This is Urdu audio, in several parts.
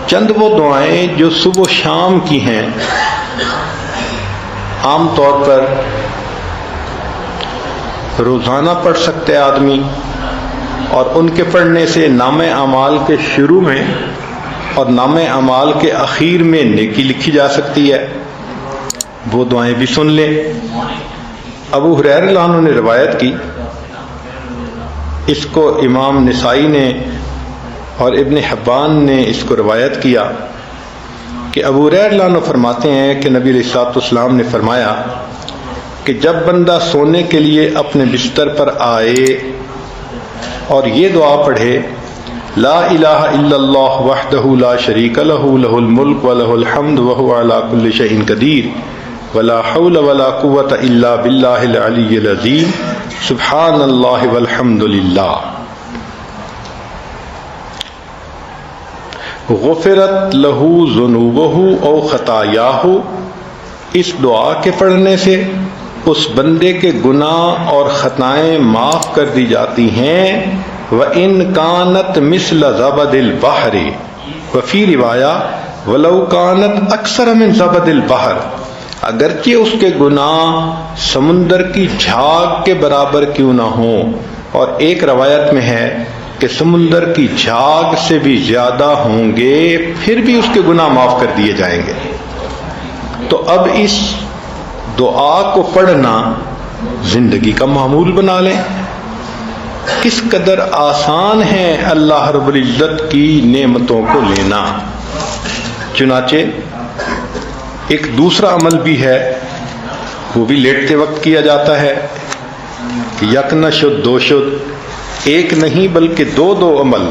چند وہ دعائیں جو صبح و شام کی ہیں، عام طور پر روزانہ پڑھ سکتے آدمی، اور ان کے پڑھنے سے نام اعمال کے شروع میں اور نام اعمال کے اخیر میں نیکی لکھی جا سکتی ہے۔ وہ دعائیں بھی سن لیں۔ ابو ہریرہ رضی اللہ عنہ نے روایت کی، اس کو امام نسائی نے اور ابن حبان نے اس کو روایت کیا کہ ابو ہریرہ رضی اللہ عنہ فرماتے ہیں کہ نبی علیہ الصلوۃ والسلام نے فرمایا کہ جب بندہ سونے کے لیے اپنے بستر پر آئے اور یہ دعا پڑھے، لا الہ الا اللہ وحدہ لا شریک لہ لہ الملک ولہ الحمد وہو علی کل شیء قدیر ولا حول ولا قوۃ الا باللہ العلی العظیم سبحان اللہ والحمد للہ، غفرت لہ ذنوبہ او خطایاہ، اس دعا کے پڑھنے سے اس بندے کے گناہ اور خطائیں معاف کر دی جاتی ہیں۔ وَإِن كَانَتْ مِثْلَ زَبَدِ الْبَحْرِ، وفی روایہ وَلَوْ كَانَتْ أَكْثَرَ مِنْ زَبَدِ الْبَحْرِ، اگرچہ اس کے گناہ سمندر کی جھاگ کے برابر کیوں نہ ہوں، اور ایک روایت میں ہے کہ سمندر کی جھاگ سے بھی زیادہ ہوں گے، پھر بھی اس کے گناہ معاف کر دیے جائیں گے۔ تو اب اس دعا کو پڑھنا زندگی کا معمول بنا لیں۔ کس قدر آسان ہے اللہ رب العزت کی نعمتوں کو لینا۔ چنانچہ ایک دوسرا عمل بھی ہے، وہ بھی لیٹتے وقت کیا جاتا ہے، یک نہ شد دو شد، ایک نہیں بلکہ دو عمل۔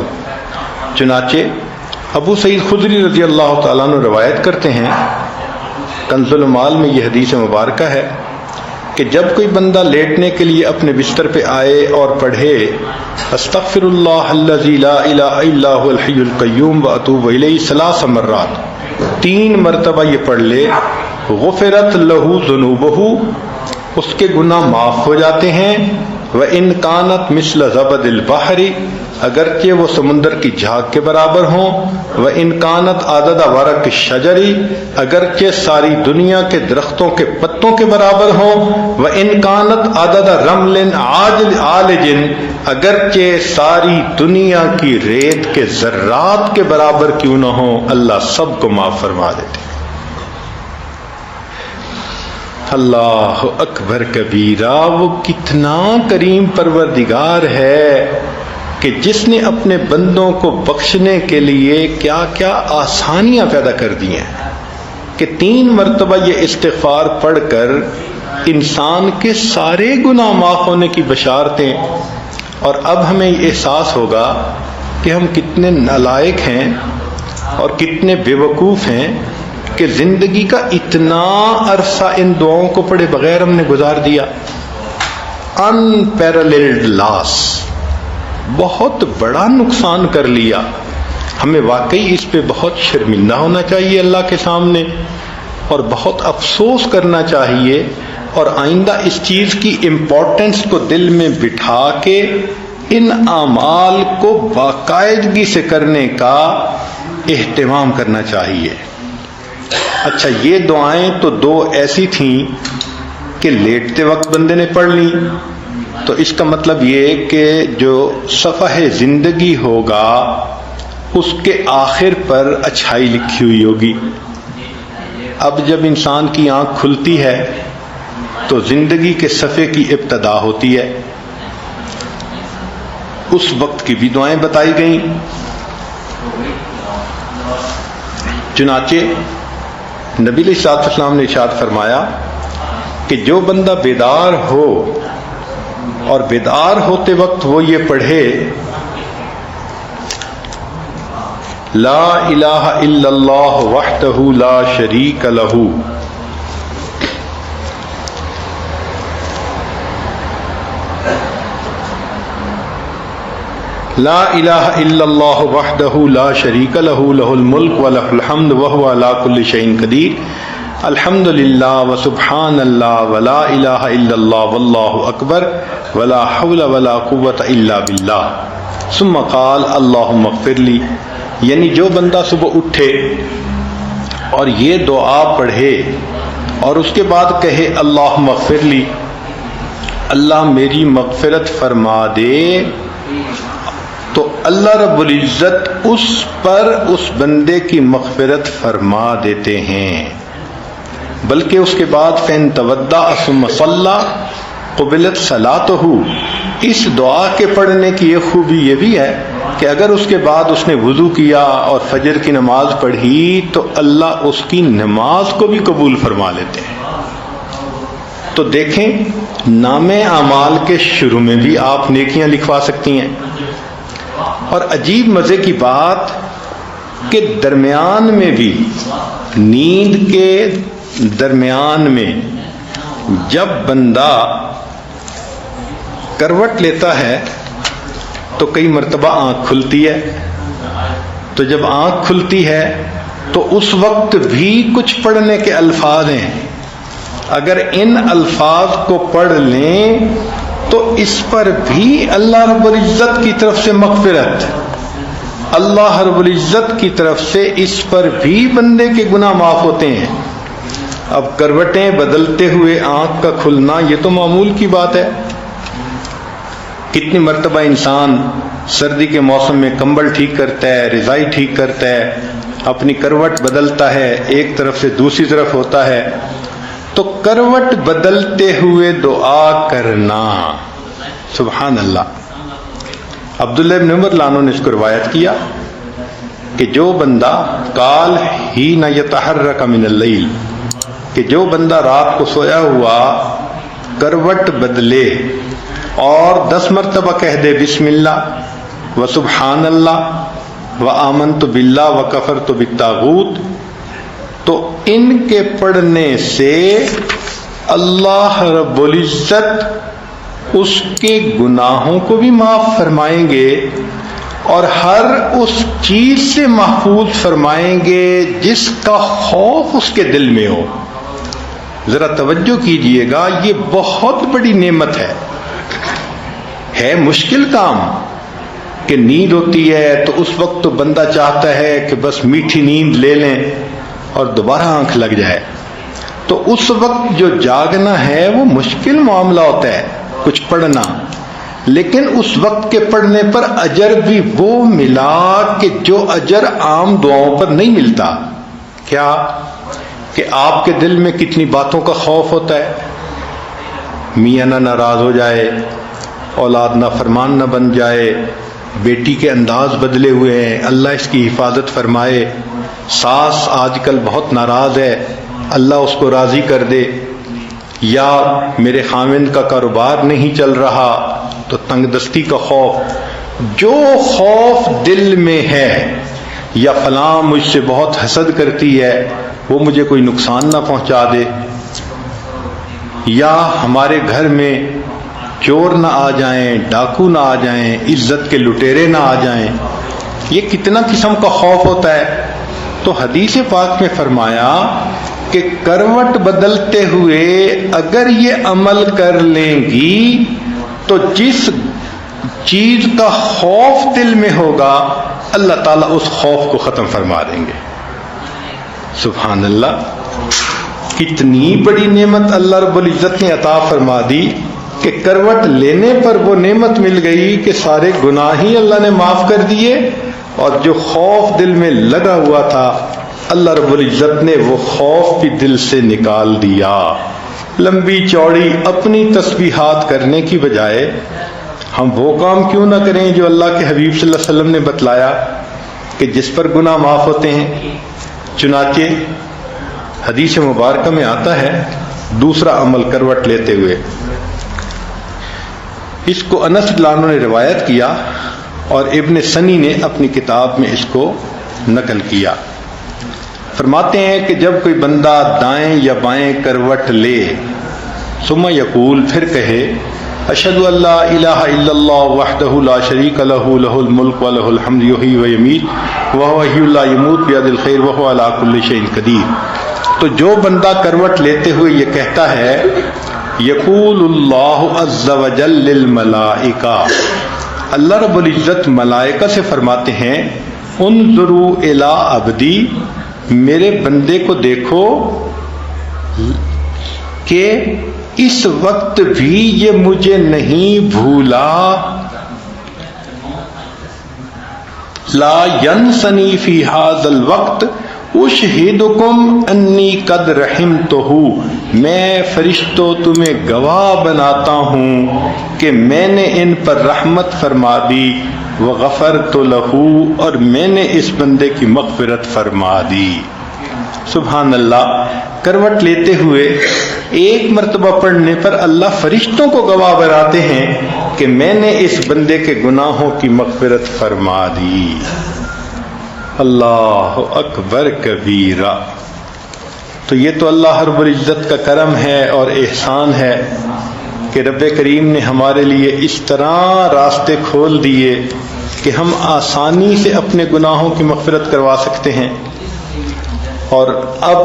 چنانچہ ابو سعید خدری رضی اللہ تعالیٰ عنہ روایت کرتے ہیں، کنز المال میں یہ حدیث مبارکہ ہے کہ جب کوئی بندہ لیٹنے کے لیے اپنے بستر پہ آئے اور پڑھے استغفر اللہ الذی لا الہ الا هو الحی القیوم واتوب الیہ 3 مرات، 3 مرتبہ یہ پڑھ لے، غفرت لہ ذنوبہ، اس کے گناہ معاف ہو جاتے ہیں۔ وَإِن كَانَتْ مِثْلَ زَبَدِ الْبَحْرِ، اگرچہ وہ سمندر کی جھاگ کے برابر ہوں۔ وَإِن كَانَتْ عَدَدَ وَرَقِ الشَّجَرِ، اگرچہ ساری دنیا کے درختوں کے پتوں کے برابر ہوں۔ وَإِن كَانَتْ عَدَدَ رَمْلٍ عَالِجٍ، اگرچہ ساری دنیا کی ریت کے ذرات کے برابر کیوں نہ ہوں، اللہ سب کو معاف فرما دیتے۔ اللہ اکبر کبیرہ، وہ کتنا کریم پروردگار ہے کہ جس نے اپنے بندوں کو بخشنے کے لیے کیا کیا آسانیاں پیدا کر دی ہیں کہ 3 مرتبہ یہ استغفار پڑھ کر انسان کے سارے گناہ معاف ہونے کی بشارتیں۔ اور اب ہمیں یہ احساس ہوگا کہ ہم کتنے نالائق ہیں اور کتنے بے وقوف ہیں کہ زندگی کا اتنا عرصہ ان دعاؤں کو پڑھے بغیر ہم نے گزار دیا۔ ان پیراللڈ لاس، بہت بڑا نقصان کر لیا۔ ہمیں واقعی اس پہ بہت شرمندہ ہونا چاہیے اللہ کے سامنے، اور بہت افسوس کرنا چاہیے، اور آئندہ اس چیز کی امپورٹنس کو دل میں بٹھا کے ان اعمال کو باقاعدگی سے کرنے کا اہتمام کرنا چاہیے۔ اچھا، یہ دعائیں تو 2 ایسی تھیں کہ لیٹتے وقت بندے نے پڑھ لی، تو اس کا مطلب یہ کہ جو صفحہ زندگی ہوگا اس کے آخر پر اچھائی لکھی ہوئی ہوگی۔ اب جب انسان کی آنکھ کھلتی ہے تو زندگی کے صفحے کی ابتدا ہوتی ہے، اس وقت کی بھی دعائیں بتائی گئیں۔ چنانچہ نبی علیہ الصلوۃ والسلام نے ارشاد فرمایا کہ جو بندہ بیدار ہو اور بیدار ہوتے وقت وہ یہ پڑھے لا الہ الا اللہ وحدہ لا شریک لہ، لا الہ الا اللہ وحدہ لا شریک لہ لہ الملک ولہ الحمد وہو علی کل شیء قدیر، الحمد للہ وسبحان اللہ ولا الہ الا اللہ واللہ اکبر ولا حول ولا قوۃ الا باللہ، ثم قال اللہم اغفر لی یعنی جو بندہ صبح اٹھے اور یہ دعا پڑھے اور اس کے بعد کہے اللہم اغفر لی، اللہ میری مغفرت فرما دے، تو اللہ رب العزت اس پر اس بندے کی مغفرت فرما دیتے ہیں۔ بلکہ اس کے بعد فَإِن تَوَضَّأَ ثُمَّ صَلَّى قُبِلَتْ صَلَاتُهُ، اس دعا کے پڑھنے کی ایک خوبی یہ بھی ہے کہ اگر اس کے بعد اس نے وضو کیا اور فجر کی نماز پڑھی تو اللہ اس کی نماز کو بھی قبول فرما لیتے ہیں۔ تو دیکھیں، نام اعمال کے شروع میں بھی آپ نیکیاں لکھوا سکتی ہیں، اور عجیب مزے کی بات کہ درمیان میں بھی، نیند کے درمیان میں جب بندہ کروٹ لیتا ہے تو کئی مرتبہ آنکھ کھلتی ہے، تو جب آنکھ کھلتی ہے تو اس وقت بھی کچھ پڑھنے کے الفاظ ہیں، اگر ان الفاظ کو پڑھ لیں تو اس پر بھی اللہ رب العزت کی طرف سے مغفرت، اللہ رب العزت کی طرف سے اس پر بھی بندے کے گناہ معاف ہوتے ہیں۔ اب کروٹیں بدلتے ہوئے آنکھ کا کھلنا یہ تو معمول کی بات ہے، کتنی مرتبہ انسان سردی کے موسم میں کمبل ٹھیک کرتا ہے، رضائی ٹھیک کرتا ہے، اپنی کروٹ بدلتا ہے، ایک طرف سے دوسری طرف ہوتا ہے، تو کروٹ بدلتے ہوئے دعا کرنا، سبحان اللہ۔ عبداللہ بن عمر رضی اللہ عنہ نے اس کو روایت کیا کہ جو بندہ قال ہی نہ یتحرک من اللیل، کہ جو بندہ رات کو سویا ہوا کروٹ بدلے اور 10 مرتبہ کہہ دے بسم اللہ و سبحان اللہ و آمنت باللہ و کفرت بالطاغوت، تو ان کے پڑھنے سے اللہ رب العزت اس کے گناہوں کو بھی معاف فرمائیں گے اور ہر اس چیز سے محفوظ فرمائیں گے جس کا خوف اس کے دل میں ہو۔ ذرا توجہ کیجئے گا، یہ بہت بڑی نعمت ہے مشکل کام کہ نیند ہوتی ہے تو اس وقت تو بندہ چاہتا ہے کہ بس میٹھی نیند لے لیں اور دوبارہ آنکھ لگ جائے، تو اس وقت جو جاگنا ہے وہ مشکل معاملہ ہوتا ہے کچھ پڑھنا، لیکن اس وقت کے پڑھنے پر اجر بھی وہ ملا کہ جو اجر عام دعاؤں پر نہیں ملتا۔ کیا کہ آپ کے دل میں کتنی باتوں کا خوف ہوتا ہے، میاں نہ ناراض ہو جائے، اولاد نہ فرمان نہ بن جائے، بیٹی کے انداز بدلے ہوئے ہیں، اللہ اس کی حفاظت فرمائے، ساس آج کل بہت ناراض ہے، اللہ اس کو راضی کر دے، یا میرے خاوند کا کاروبار نہیں چل رہا تو تنگ دستی کا خوف، جو خوف دل میں ہے، یا فلاں مجھ سے بہت حسد کرتی ہے وہ مجھے کوئی نقصان نہ پہنچا دے، یا ہمارے گھر میں چور نہ آ جائیں، ڈاکو نہ آ جائیں، عزت کے لٹیرے نہ آ جائیں، یہ کتنا قسم کا خوف ہوتا ہے۔ تو حدیث پاک میں فرمایا کہ کروٹ بدلتے ہوئے اگر یہ عمل کر لیں گی تو جس چیز کا خوف دل میں ہوگا اللہ تعالیٰ اس خوف کو ختم فرما دیں گے۔ سبحان اللہ، کتنی بڑی نعمت اللہ رب العزت نے عطا فرما دی کہ کروٹ لینے پر وہ نعمت مل گئی کہ سارے گناہ ہی اللہ نے معاف کر دیے، اور جو خوف دل میں لگا ہوا تھا اللہ رب العزت نے وہ خوف بھی دل سے نکال دیا۔ لمبی چوڑی اپنی تسبیحات کرنے کی بجائے ہم وہ کام کیوں نہ کریں جو اللہ کے حبیب صلی اللہ علیہ وسلم نے بتلایا کہ جس پر گناہ معاف ہوتے ہیں۔ چنانچہ حدیث مبارکہ میں آتا ہے دوسرا عمل کروٹ لیتے ہوئے، اس کو انس رضی اللہ عنہ نے روایت کیا اور ابن سنی نے اپنی کتاب میں اس کو نقل کیا۔ فرماتے ہیں کہ جب کوئی بندہ دائیں یا بائیں کروٹ لے، ثم یقول، پھر کہے اشہد ان لا الہ الا اللہ وحدہ لا شریک لہ لہ الملک ولہ الحمد یحیی ویمیت وہو حی لا یموت بیدہ الخیر وہو علی کل شیء قدیر، تو جو بندہ کروٹ لیتے ہوئے یہ کہتا ہے یقول اللہ عز وجل للملائکہ، اللہ رب العزت ملائکہ سے فرماتے ہیں انظروا الی عبدی، میرے بندے کو دیکھو کہ اس وقت بھی یہ مجھے نہیں بھولا، لا ینسنی فی ھذا الوقت اشہدکم انی قد رحمتہ، میں فرشتوں تمہیں گواہ بناتا ہوں کہ میں نے ان پر رحمت فرما دی، وغفرت لہ، اور میں نے اس بندے کی مغفرت فرما دی۔ سبحان اللہ، کروٹ لیتے ہوئے ایک مرتبہ پڑھنے پر اللہ فرشتوں کو گواہ بناتے ہیں کہ میں نے اس بندے کے گناہوں کی مغفرت فرما دی۔ اللہ اکبر کبیرہ۔ تو یہ تو اللہ رب العزت کا کرم ہے اور احسان ہے کہ رب کریم نے ہمارے لیے اس طرح راستے کھول دیے کہ ہم آسانی سے اپنے گناہوں کی مغفرت کروا سکتے ہیں۔ اور اب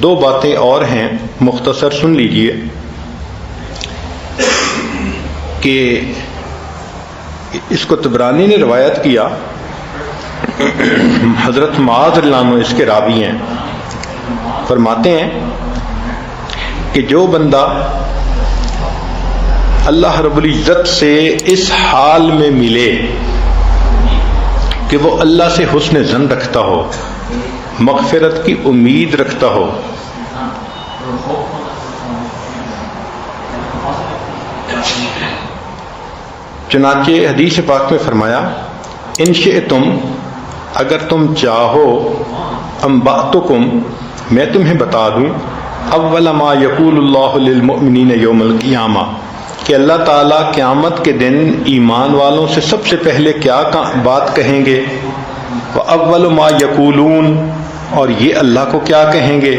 دو باتیں اور ہیں، مختصر سن لیجئے کہ اس کو طبرانی نے روایت کیا، حضرت معاذ رضی اللہ عنہ اس کے راوی ہیں، فرماتے ہیں کہ جو بندہ اللہ رب العزت سے اس حال میں ملے کہ وہ اللہ سے حسن ظن رکھتا ہو، مغفرت کی امید رکھتا ہو، چنانچہ حدیث پاک میں فرمایا ان شئتم، اگر تم چاہو، انبأتکم، میں تمہیں بتا دوں، اول ما یقول اللہ للمؤمنین یوم القیامہ، کہ اللہ تعالیٰ قیامت کے دن ایمان والوں سے سب سے پہلے کیا بات کہیں گے، وَأَوَّلُ مَا يَقُولُونَ، اور یہ اللہ کو کیا کہیں گے،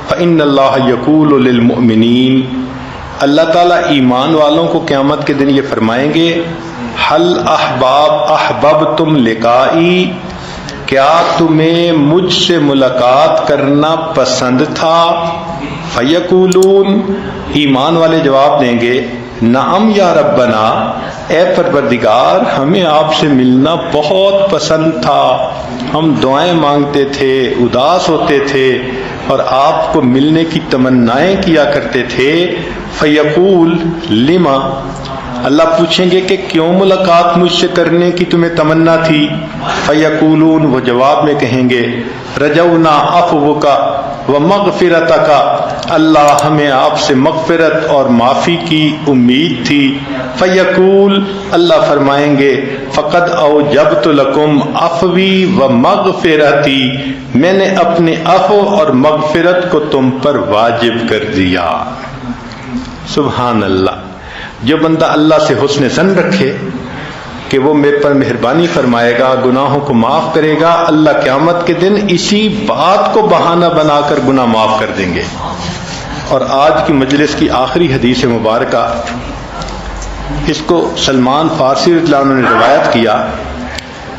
فَإِنَّ اللَّهَ يَقُولُ لِلْمُؤْمِنِينَ، اللہ تعالیٰ ایمان والوں کو قیامت کے دن یہ فرمائیں گے، هَلْ أَحْبَبْتُمْ لِقَائِي، کیا تمہیں مجھ سے ملاقات کرنا پسند تھا، فَيَقُولُونَ، ایمان والے جواب دیں گے، نعم یا ربنا، اے پروردگار ہمیں آپ سے ملنا بہت پسند تھا، ہم دعائیں مانگتے تھے، اداس ہوتے تھے اور آپ کو ملنے کی تمنائیں کیا کرتے تھے۔ فیقول لما، اللہ پوچھیں گے کہ کیوں ملاقات مجھ سے کرنے کی تمہیں تمنا تھی، فیقولون، وہ جواب میں کہیں گے، رجونا عفوک ومغفرتک، اللہ ہمیں آپ سے مغفرت اور معافی کی امید تھی۔ فیقول، اللہ فرمائیں گے، فقد اوجبت لکم عفوی ومغفرتی، میں نے اپنے عفو اور مغفرت کو تم پر واجب کر دیا۔ سبحان اللہ۔ جو بندہ اللہ سے حسن ظن رکھے کہ وہ میرے پر مہربانی فرمائے گا، گناہوں کو معاف کرے گا، اللہ قیامت کے دن اسی بات کو بہانہ بنا کر گناہ معاف کر دیں گے۔ اور آج کی مجلس کی آخری حدیث مبارکہ، اس کو سلمان فارسی رضی اللہ عنہ نے روایت کیا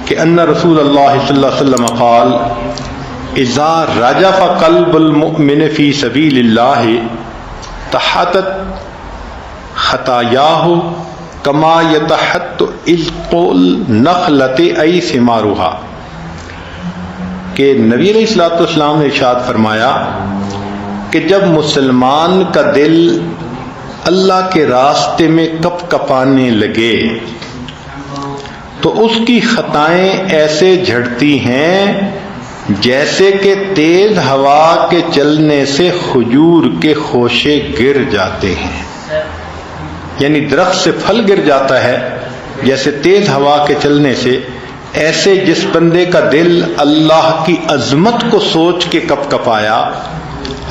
کہ ان رسول اللہ صلی اللہ علیہ وسلم قال اذا رجف قلب المؤمن فی سبیل اللہ تحطت خطایاہ کما یتحط عذق النخلۃ ای ثمارھا، کہ نبی علیہ الصلوۃ والسلام نے ارشاد فرمایا کہ جب مسلمان کا دل اللہ کے راستے میں کپ کپانے لگے تو اس کی خطائیں ایسے جھڑتی ہیں جیسے کہ تیز ہوا کے چلنے سے کھجور کے خوشے گر جاتے ہیں، یعنی درخت سے پھل گر جاتا ہے جیسے تیز ہوا کے چلنے سے، ایسے جس بندے کا دل اللہ کی عظمت کو سوچ کے کپ کپایا،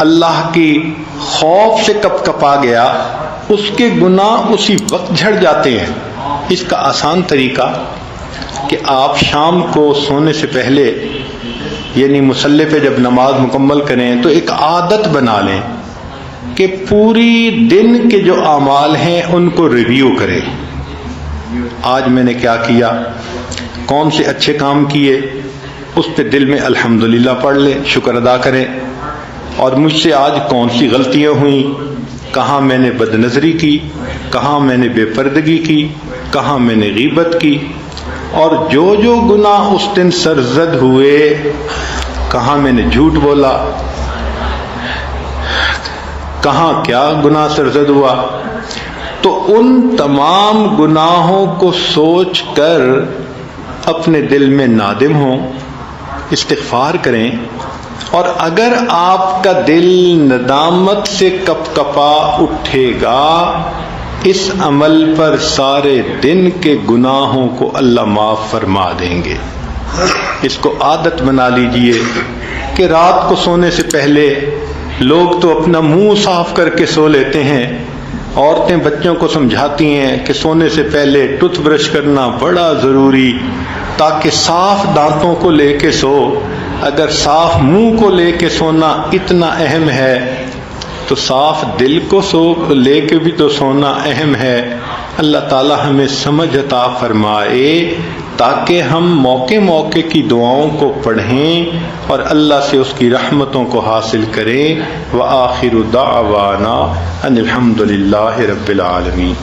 اللہ کی خوف سے کپ کپا گیا، اس کے گناہ اسی وقت جھڑ جاتے ہیں۔ اس کا آسان طریقہ کہ آپ شام کو سونے سے پہلے، یعنی مصلی پہ جب نماز مکمل کریں تو ایک عادت بنا لیں کہ پوری دن کے جو اعمال ہیں ان کو ریویو کریں۔ آج میں نے کیا کیا، کون سے اچھے کام کیے، اس پہ دل میں الحمدللہ پڑھ لیں، شکر ادا کریں، اور مجھ سے آج کون سی غلطیاں ہوئیں، کہاں میں نے بد نظری کی، کہاں میں نے بے پردگی کی، کہاں میں نے غیبت کی، اور جو جو گناہ اس دن سرزد ہوئے، کہاں میں نے جھوٹ بولا، کہاں کیا گناہ سرزد ہوا، تو ان تمام گناہوں کو سوچ کر اپنے دل میں نادم ہوں، استغفار کریں، اور اگر آپ کا دل ندامت سے کپ کپا اٹھے گا، اس عمل پر سارے دن کے گناہوں کو اللہ معاف فرما دیں گے۔ اس کو عادت بنا لیجئے کہ رات کو سونے سے پہلے لوگ تو اپنا منہ صاف کر کے سو لیتے ہیں، عورتیں بچوں کو سمجھاتی ہیں کہ سونے سے پہلے ٹوتھ برش کرنا بڑا ضروری، تاکہ صاف دانتوں کو لے کے سو۔ اگر صاف منہ کو لے کے سونا اتنا اہم ہے تو صاف دل کو لے کے بھی تو سونا اہم ہے۔ اللہ تعالی ہمیں سمجھ عطا فرمائے تاکہ ہم موقع موقع کی دعاؤں کو پڑھیں اور اللہ سے اس کی رحمتوں کو حاصل کریں۔ وآخر دعوانا ان الحمد للہ رب العالمین۔